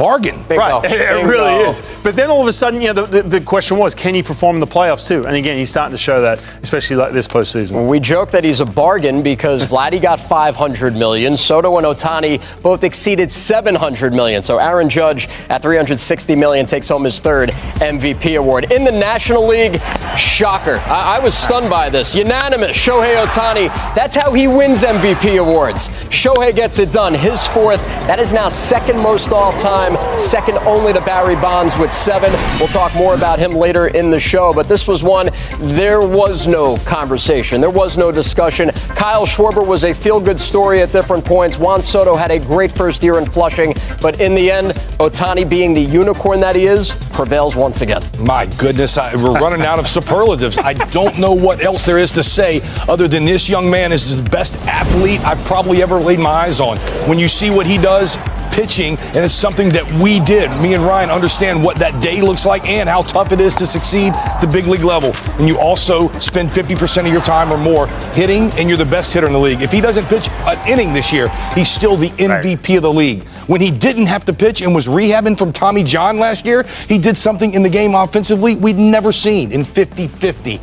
bargain. Right, it really is. But then all of a sudden, the question was, can he perform in the playoffs too? And again, he's starting to show that, especially like this postseason. We joke that he's a bargain because Vladdy got $500 million. Soto and Ohtani both exceeded $700 million. So Aaron Judge at $360 million takes home his third MVP award. In the National League, shocker. I was stunned by this. Unanimous, Shohei Ohtani. That's how he wins MVP awards. Shohei gets it done. His fourth. That is now second most all-time, second only to Barry Bonds with 7. We'll talk more about him later in the show, but this was one there was no conversation. There was no discussion. Kyle Schwarber was a feel-good story at different points. Juan Soto had a great first year in Flushing, but in the end, Ohtani, being the unicorn that he is, prevails once again. My goodness, we're running out of superlatives. I don't know what else there is to say other than this young man is the best athlete I've probably ever laid my eyes on. When you see what he does pitching, and it's something that we did. Me and Ryan understand what that day looks like and how tough it is to succeed at the big league level. And you also spend 50% of your time or more hitting, and you're the best hitter in the league. If he doesn't pitch an inning this year, he's still the MVP of the league. When he didn't have to pitch and was rehabbing from Tommy John last year, he did something in the game offensively we'd never seen in 50-50.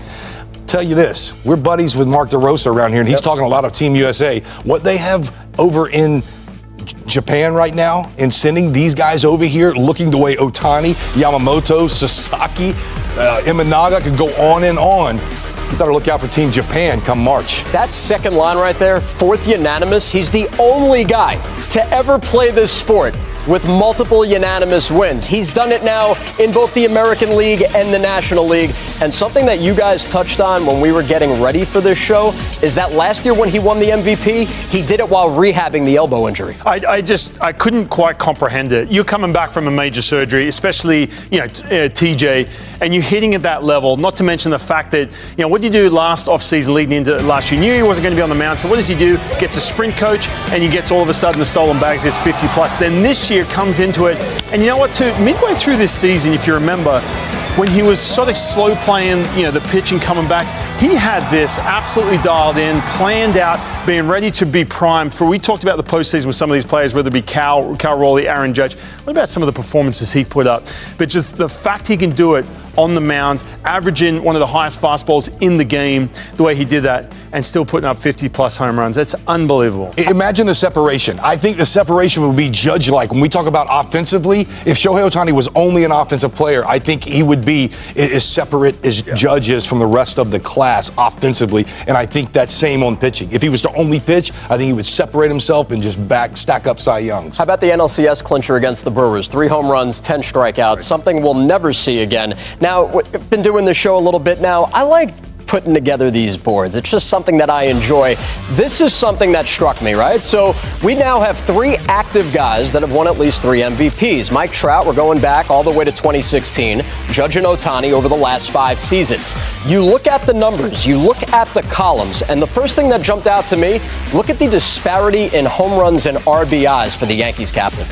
Tell you this, we're buddies with Mark DeRosa around here, and he's talking a lot of Team USA. What they have over in Japan right now and sending these guys over here looking the way Ohtani, Yamamoto, Sasaki, Imanaga could go on and on. You better look out for Team Japan come March. That second line right there, fourth unanimous. He's the only guy to ever play this sport with multiple unanimous wins. He's done it now in both the American League and the National League. And something that you guys touched on when we were getting ready for this show is that last year when he won the MVP, he did it while rehabbing the elbow injury. I couldn't quite comprehend it. You're coming back from a major surgery, especially, TJ, and you're hitting at that level, not to mention the fact that, what did you do last offseason leading into last year? You knew he wasn't going to be on the mound, so what does he do? Gets a sprint coach, and he ggets all of a sudden the stolen bags, gets 50 plus. Then this year comes into it, and you know what, too? Midway through this season, if you remember, when he was sort of slow playing, the pitch and coming back, he had this absolutely dialed in, planned out, being ready to be primed for. We talked about the postseason with some of these players, whether it be Cal Raleigh, Aaron Judge. What about some of the performances he put up? But just the fact he can do it on the mound, averaging one of the highest fastballs in the game, the way he did that, and still putting up 50-plus home runs. That's unbelievable. Imagine the separation. I think the separation would be Judge-like. When we talk about offensively, if Shohei Ohtani was only an offensive player, I think he would be as separate as Judge is from the rest of the class offensively, and I think that's same on pitching. If he was to only pitch, I think he would separate himself and just stack up Cy Youngs. How about the NLCS clincher against the Brewers? 3 home runs, 10 strikeouts, something we'll never see again. Now, I've been doing this show a little bit now. I like putting together these boards. It's just something that I enjoy. This is something that struck me, right? So we now have 3 active guys that have won at least 3 MVPs. Mike Trout, we're going back all the way to 2016. Judge and Ohtani over the last 5 seasons. You look at the numbers, you look at the columns, and the first thing that jumped out to me, look at the disparity in home runs and RBIs for the Yankees captain.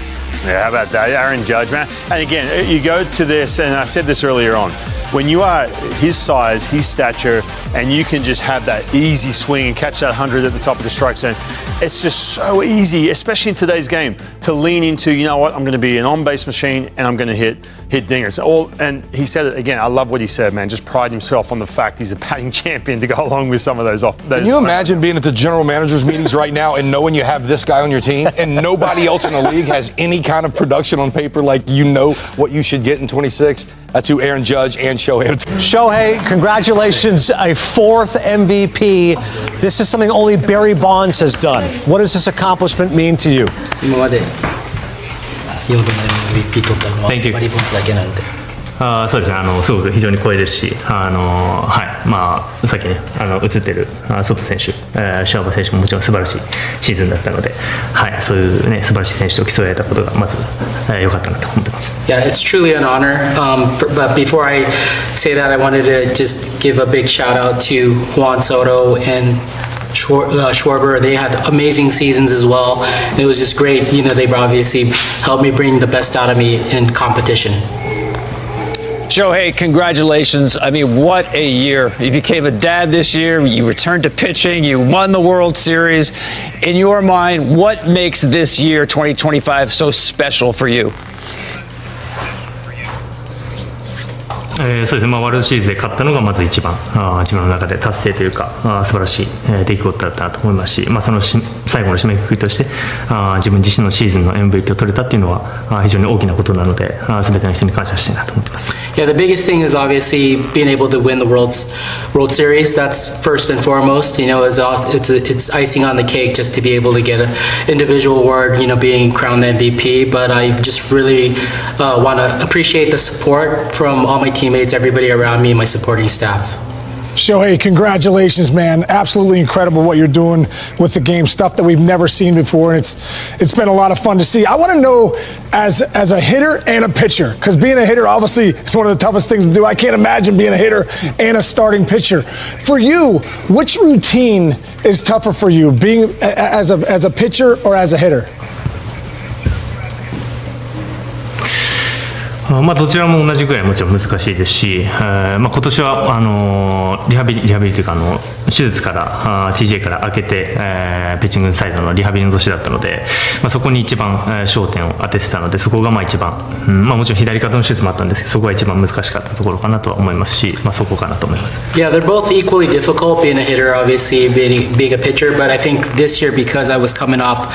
Yeah, how about that? Aaron Judge, man. And again, you go to this, and I said this earlier on, when you are his size, his stature, and you can just have that easy swing and catch that 100 at the top of the strike zone, it's just so easy, especially in today's game, to lean into, you know what, I'm going to be an on-base machine, and I'm going to hit dingers. And he said it again, I love what he said, man, just pride himself on the fact he's a batting champion to go along with some of those off. Can you imagine being at the general manager's meetings right now and knowing you have this guy on your team, and nobody else in the league has any kind of production on paper, like you know what you should get in 26? That's who Aaron Judge and Shohei. Shohei, congratulations, a 4th MVP. This is something only Barry Bonds has done. What does this accomplishment mean to you? 今まで4度の MVP 取ったのはバリー・ボンズだけなんで。そうですね、すごく非常に光栄ですし、さっきね、映ってるソト選手、シャープ選手ももちろん素晴らしいシーズンだったので、そういうね、素晴らしい選手と競えたことがまず良かったなと思ってます。Yeah, it's truly an honor. But before I say that, I wanted to just give a big shout out to Juan Soto and Schwarber. They had amazing seasons as well. And it was just great. You know, they've obviously helped me bring the best out of me in competition. Shohei, congratulations. I mean, what a year. You became a dad this year. You returned to pitching. You won the World Series. In your mind, what makes this year, 2025, so special for you? そうですね、ワールドシリーズで勝ったのがまず一番自分の中で達成というか素晴らしい出来事だったなと思いますし、その最後の締めくくりとして自分自身のシーズンの MVP を取れたっていうのは非常に大きなことなので全ての人に感謝したいなと思ってます。Yeah, the biggest thing is obviously being able to win the World Series. That's first and foremost. It's icing on the cake just to be able to get an individual award, being crowned the MVP. But I just really want to appreciate the support from all my teammates, everybody around me, and my supporting staff. Shohei, congratulations, man. Absolutely incredible what you're doing with the game, stuff that we've never seen before, and it's been a lot of fun to see. I want to know, as a hitter and a pitcher, because being a hitter obviously is one of the toughest things to do. I can't imagine being a hitter and a starting pitcher. For you, which routine is tougher for you, being as a pitcher or as a hitter? どちらも同じぐらいもちろん難しいですし、今年はリハビリというか手術から TJ から開けて、ピッチングサイドのリハビリの年だったので、そこに一番焦点を当ててたので、そこが一番、もちろん左肩の手術もあったんですけど、そこが一番難しかったところかなとは思いますし、そこかなと思います。Yeah, they're both equally difficult, being a hitter, obviously being a pitcher, but I think this year, because I was coming off,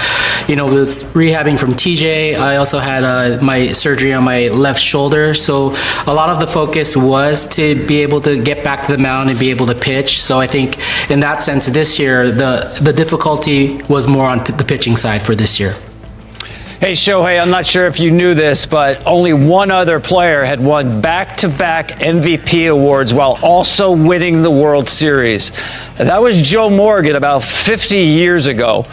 was rehabbing from TJ, I also had my surgery on my left shoulder, so a lot of the focus was to be able to get back to the mound and be able to pitch. So I think in that sense this year the difficulty was more on the pitching side for this year. Hey, Shohei, I'm not sure if you knew this, but only one other player had won back-to-back MVP awards while also winning the World Series. That was Joe Morgan about 50 years ago.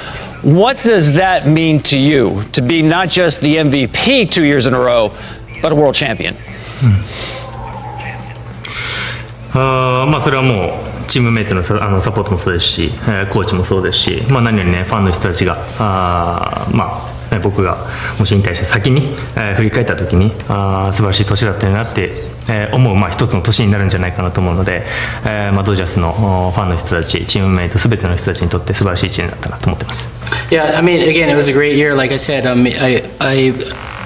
What does that mean to you, to be not just the MVP 2 years in a row, but a world champion? それはもうチームメイトのサポートもそうですし、コーチもそうですし、何よりねファンの人たちが僕がもし引退した先に、振り返った時に素晴らしい年だったよなって思う一つの年になるんじゃないかなと思うので、ドジャースのファンの人たち、チームメイトすべての人たちにとって素晴らしい1年だったなと思ってます。Yeah, I mean, again, it was a great year. Like I said, I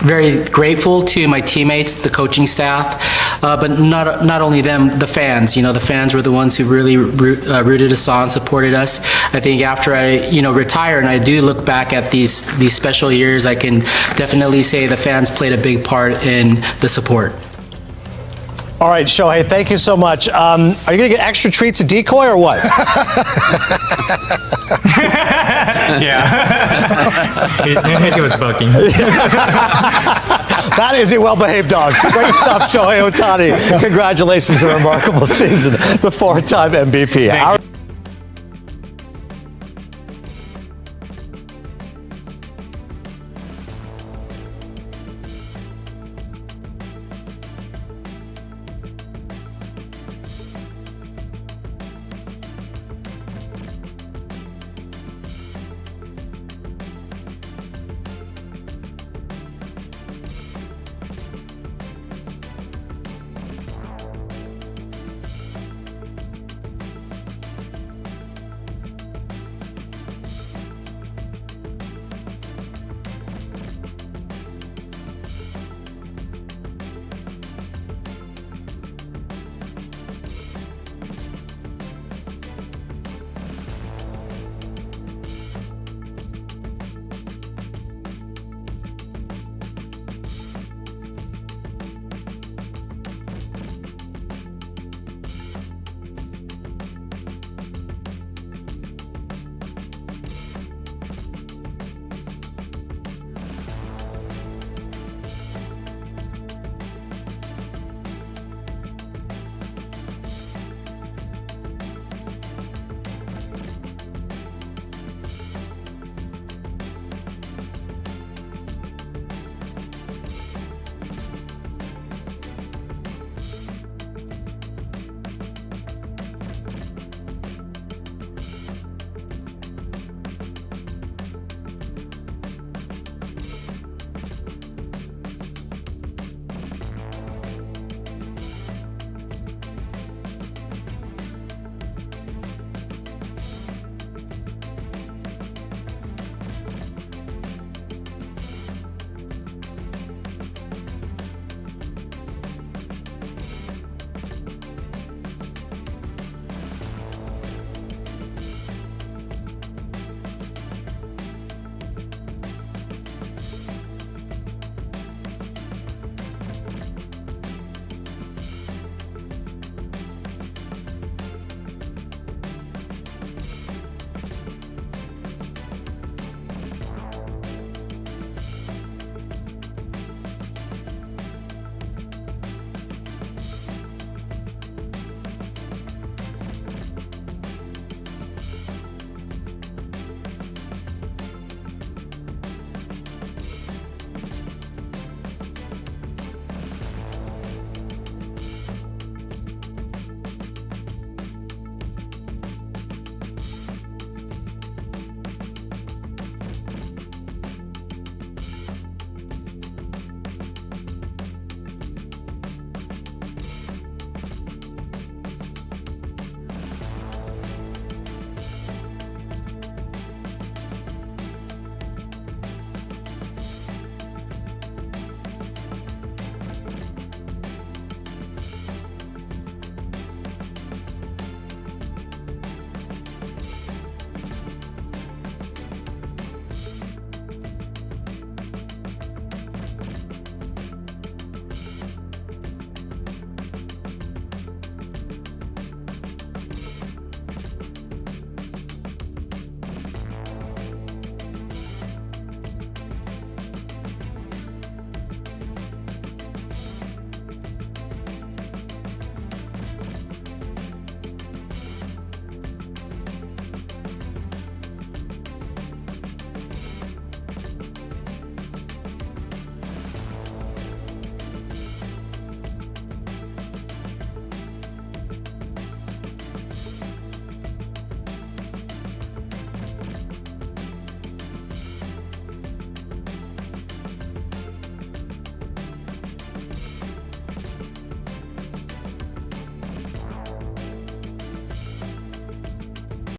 very grateful to my teammates, the coaching staff, but not only them, the fans. The fans were the ones who really rooted us on, supported us. I think after I retire and I do look back at these special years, I can definitely say the fans played a big part in the support. All right, Shohei, thank you so much. Are you going to get extra treats at Decoy or what? Yeah. He was barking. That is a well-behaved dog. Great stuff, Shohei Ohtani. Congratulations on a remarkable season. The 4-time MVP.